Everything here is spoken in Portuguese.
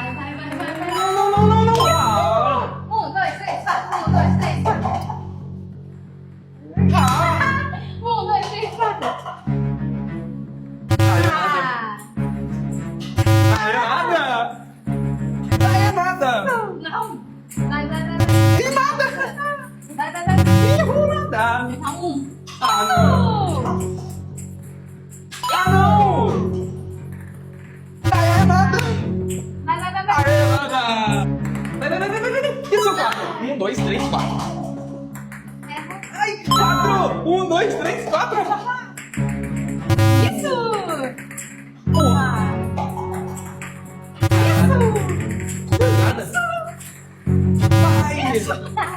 Vai. Não. Ah. 1, 2, 3, 4. 1, 2, 3, 4. Ah. 1, 2, 3, 4. É nada. Não. Vai. E nada. Vai. Errou nada. Tá 1. Ah, não. Ah, não. Ah, é nada. Ah, Vai. é nada. Vai. Isso é 4. 1, 2, 3, 4. Erra. Ai, 4. 1, 2, 3, 4. Isso. Porra. Isso. Nada. Vai.